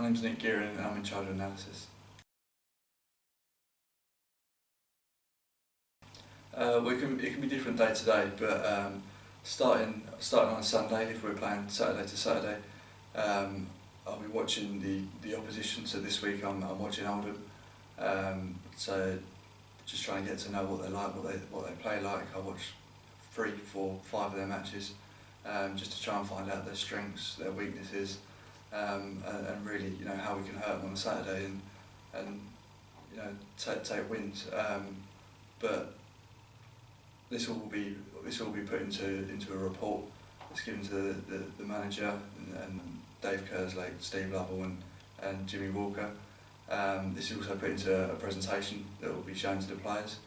name's Gills and I'm in charge of analysis. Well, it can be different day to day, but starting on a Sunday, if we're playing Saturday to Saturday, I'll be watching the opposition. So this week I'm watching Oldham. So just trying to get to know what they like, what they play like. I watch 3, 4, 5 of their matches, just to try and find out their strengths, their weaknesses, and really, how we can hurt them on a Saturday and take wins. But this will be put into a report that's given to the manager and Dave Kerslake, Steve Lovell and Jimmy Walker. This is also put into a presentation that will be shown to the players,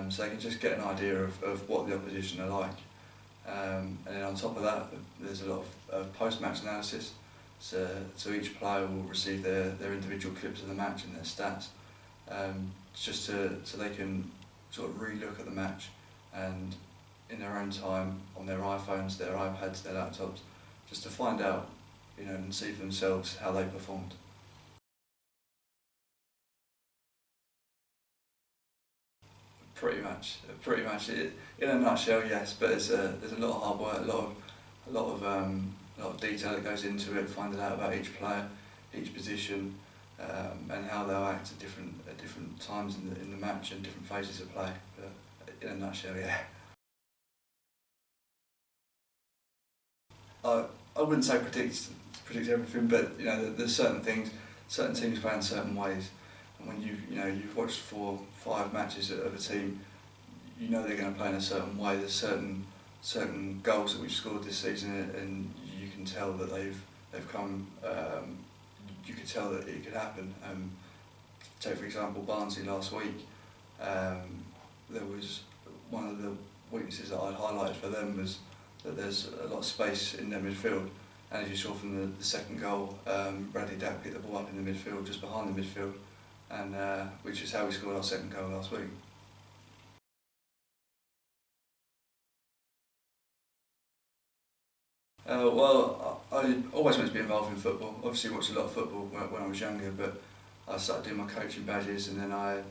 so they can just get an idea of what the opposition are like. And then on top of that, there's a lot of post-match analysis. So each player will receive their individual clips of the match and their stats, just so they can sort of re-look at the match and in their own time on their iPhones, their iPads, their laptops, just to find out, and see for themselves how they performed. Pretty much. In a nutshell, yes. But there's a lot of hard work, a lot of detail that goes into it, finding out about each player, each position, and how they'll act at different times in the match and different phases of play. But in a nutshell, yeah. I wouldn't say predict everything, but there's certain things, certain teams play in certain ways, and when you've watched 4 or 5 matches of a team, they're going to play in a certain way. There's certain goals that we've scored this season, and you can tell that they've come. You could tell that it could happen. Take for example Barnsley last week. There was one of the weaknesses that I'd highlighted for them was that there's a lot of space in their midfield, and as you saw from the second goal, Bradley Dack picked the ball up in the midfield, just behind the midfield, and which is how we scored our second goal last week. Well, I always wanted to be involved in football. Obviously watched a lot of football when I was younger, but I started doing my coaching badges, and then I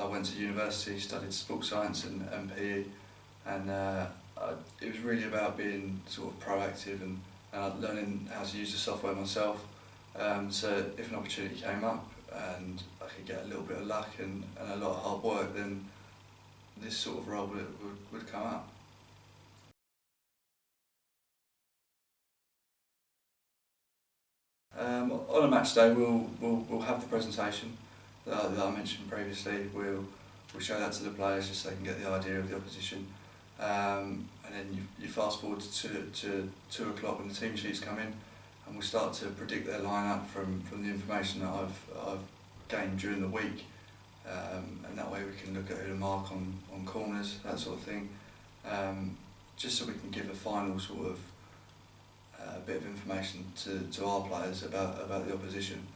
went to university, studied sports science and PE, and it was really about being sort of proactive and learning how to use the software myself. So if an opportunity came up and I could get a little bit of luck and a lot of hard work, then this sort of role would come up. On a match day, we'll have the presentation that I mentioned previously. We'll show that to the players just so they can get the idea of the opposition. And then you fast forward to 2 o'clock when the team sheets come in, and we'll start to predict their lineup from the information that I've gained during the week. And that way we can look at who to mark on corners, that sort of thing, just so we can give a final sort of bit of information to our players about the opposition.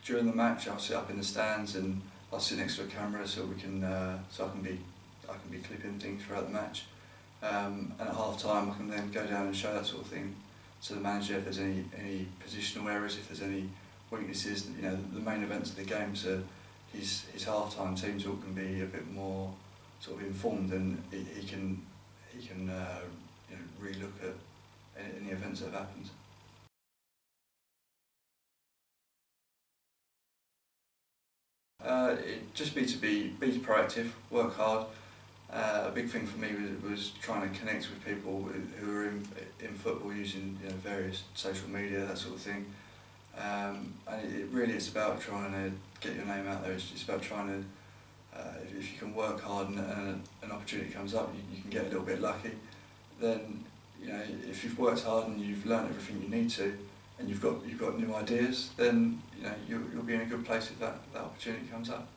During the match, I'll sit up in the stands and I'll sit next to a camera so I can be clipping things throughout the match. And at half time, I can then go down and show that sort of thing to the manager if there's any positional errors, if there's any weaknesses. The main events of the game, so his half time team talk can be a bit more sort of informed, and he can re-look at any events that have happened. It'd just be proactive, work hard. A big thing for me was trying to connect with people who are in football using various social media, that sort of thing. And it really is about trying to get your name out there. It's about trying to, if you can work hard and an opportunity comes up, you can get a little bit lucky. Then if you've worked hard and you've learned everything you need to, and you've got new ideas, then you'll be in a good place if that opportunity comes up.